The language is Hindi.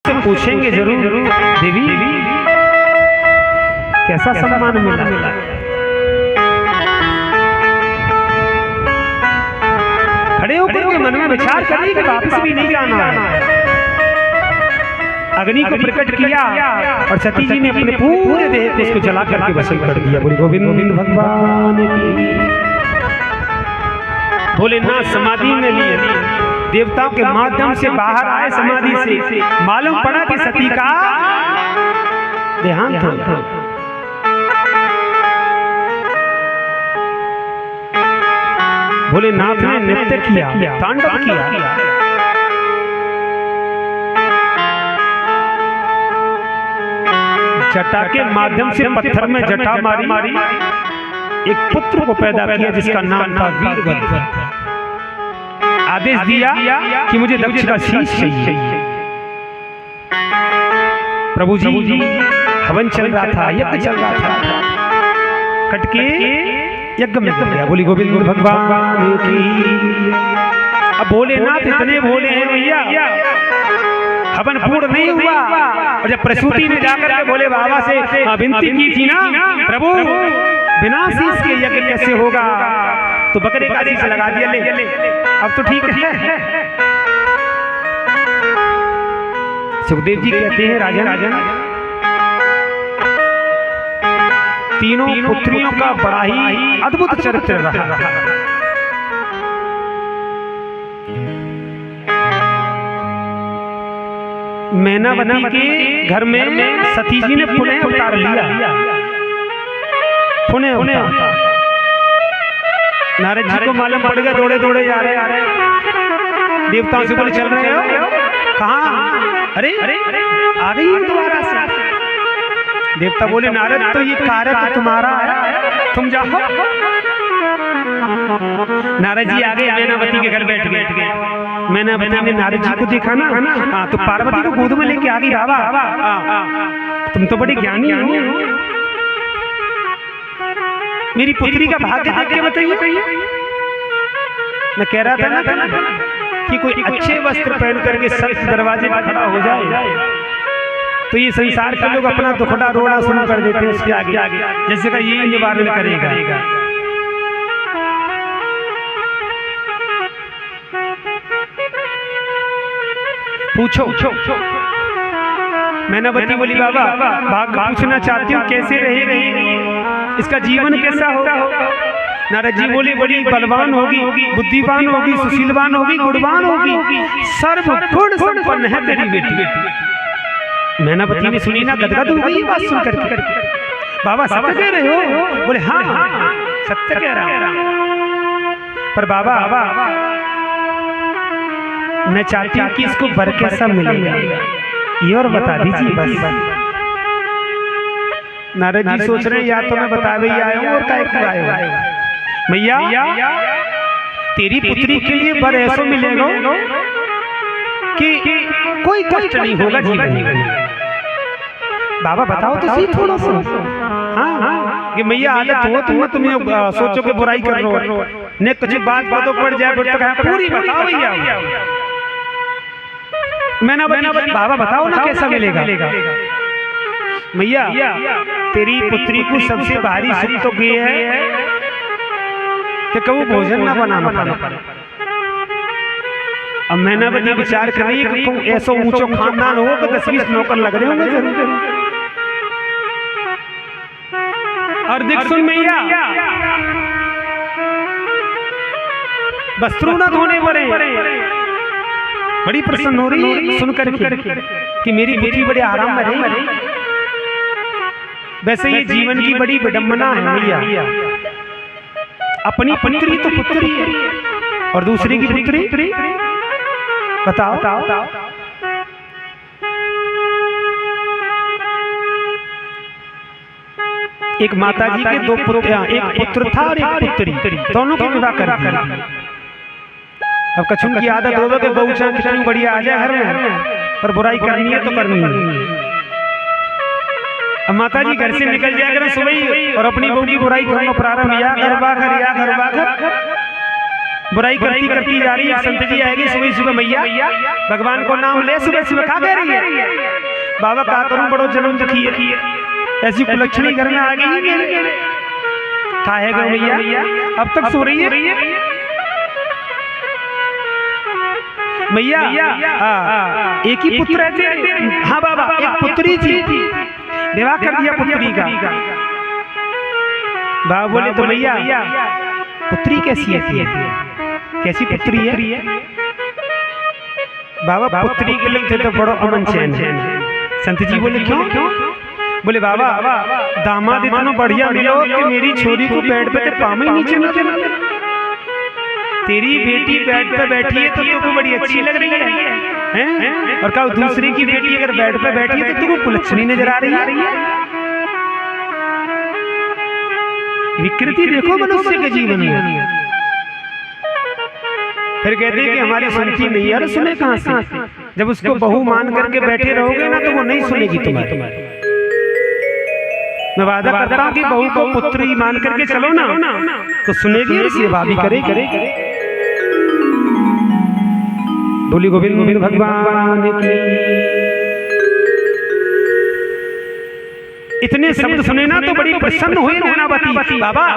मुझसे पूछेंगे जरूर, देवी कैसा सम्मान मिला। खड़े होकर के मन में विचार करिए कि वापस भी नहीं जाना है। अग्नि को प्रकट किया और सती जी ने अपने पूरे देह को उसको जला करके भस्म कर दिया। बोले गोविंद भगवान की। भोलेनाथ समाधि में लिए, देवताओं के माध्यम से बाहर आए समाधि से, मालूम पड़ा कि सती का देहांत हो। भोलेनाथ ने नृत्य किया, तांडव किया। जटा के माध्यम से पत्थर में जटा मारी, एक पुत्र को पैदा किया जिसका नाम था वीरभद्र। आदेश दिया कि मुझे दक्ष का शीश चाहिए। प्रभु जी हवन चल रहा था, यज्ञ चल रहा था, कटके यज्ञ में गया। बोली गोविंद भगवान की। अब भोलेनाथ इतने भोले हैं भैया, हवन पूर्ण नहीं हुआ और जब प्रसूति ने जाकर के भोले बाबा से विनती की थी ना, प्रभु बिना शीश के यज्ञ कैसे होगा, तो बकरे का शीश लगा दिया। ले अब तो ठीक है। सुखदेव जी कहते हैं राजन, तीनों पुत्रियों का बड़ा ही अद्भुत चरित्र रहा। मैनावती के घर में सती जी ने पुण्य उतार लिया। पुण्य नारद जी को मालूम पड़ गया, दौड़े दौड़े जा रहे। देवताओं से बोले चल रहे हो कहाँ? अरे आ गई दोबारा से। देवता बोले नारद तो ये कार्य तो तुम्हारा है, तुम जाओ। नारद जी आ गए, मैनावती के घर बैठ गए। मैनावती ने नारद जी को देखा ना, हाँ तो पार्वती को गोद में लेके आ गई। बाबा तुम तो बड़े ज्ञानी हो, मेरी पुत्री का भाग्य देख के बताइए। मैं कह रहा था ना कि कोई अच्छे वस्त्र पहन करके सख्त दरवाजे में खड़ा हो जाए तो ये संसार के लोग अपना दुखड़ा रोना शुरू कर देते हैं उसके आगे, जैसे का ये निवारण करेगा। पूछो। मैनावती बोली बाबा भाग्य पूछना चाहती हूँ, कैसे रहेगी, इसका जीवन कैसा होगा। नारद जी बोले बड़ी बलवान होगी, बुद्धिवान होगी, सुशीलवान होगी, गुणवान होगी, सर्व गुण संपन्न है तेरी बेटी। मैनावती ने सुनी ना, गदगद हो गई बात सुन करके। बाबा सत्य कह रहे हो? बोले हाँ सत्य कह रहा हूं, पर बाबा मैं चाहती हूँ कि इसको वर कैसा मिलेगा ये और बता दीजिए बस। नारद जी सोच रहे हैं या तो मैं बतावे ही आया हूँ और काय को आया हूँ। भैया तेरी पुत्री के लिए वर ऐसा मिलेगा कि कोई कष्ट नहीं होगा जीवन में। बाबा बताओ तो सही थोड़ा सा। हाँ कि मैया आदत हो तुम्हें सोचो कि बुराई कर रहे हो, ने कुछ बात बातों पड़ जाए पूरी बताओ भैया। मैंने बाबा बताओ ना कैसा मिलेगा। मैया तेरी पुत्री को सबसे भारी सुख तो ये है कि कभी भोजन ना बनाना पड़े। अब मैंने बड़ी विचार कर रही है कि ऐसा ऊंचा खानदान हो तो 10-20 नौकर लग रहे होंगे जरूर। और देख सुन मैया वस्त्रों न धोने पड़े। बड़ी प्रसन्न हो रही है सुनकर कि मेरी पुत्री बड़े आराम में रही। वैसे ये जीवन की बड़ी विडंबना है मैया, अपनी पुत्री तो पुत्री है और दूसरी की पुत्री। बताओ एक माता जी के 2 पुत्र, एक पुत्र था और एक पुत्री, दोनों को विवाह कर दिया। अब कछुन की आदत होगा कि बहू चाहे कितनी बढ़िया आ जाए घर में, पर बुराई करनी है तो करनी है। अब माता जी घर से निकल जाया करें सुबह और अपनी बहू की बुराई करना प्रारंभ या घरवा कर बुराई करती करती जा रही है। संत जी आएगी सुबह सुबह, मैया भगवान को नाम ले, सुबह सुबह क्या कह रही है? बाबा का करूं, बड़ो जन्म दुखी है, ऐसी कुलक्षणी घर में आ गई। काहे गो भैया, अब तक सो रही है भैया? एक ही पुत्र है। हाँ बाबा, एक पुत्री थी, विवाह कर दिया पुत्री का। बाबा बोले तो भैया पुत्री कैसी है, कैसी पुत्री है? बाबा पुत्री के लिए तो बड़ो अमन चैन है। संत जी बोले क्यों? बोले बाबा दामाद इतना बढ़िया मिलो कि मेरी छोरी को बेड पे पाँव ही नीचे न चला। तेरी बेटी बेड पे बैठी है तो तुमको बड़ी अच्छी लग रही है, और कहो दूसरी की बेटी अगर बेड पे बैठी है तो तुमको कुलक्षणी नजर आ रही है। विकृति देखो मनुष्य के जीवन में। फिर कहते हैं कि हमारी सुनती नहीं है। अरे सुने कहां से? जब उसको बहू मान करके बैठे रहोगे ना तो वो नहीं सुनेगी तुम्हारी। मैं वादा करता हूं कि बहू को पुत्री मान करके चलो ना तो सुनेगी और सेवा भी करेगी। बोली गोविंद भगवान की। इतने शब्द सुने ना तो बड़ी प्रसन्न हुई नैनावती। बाबा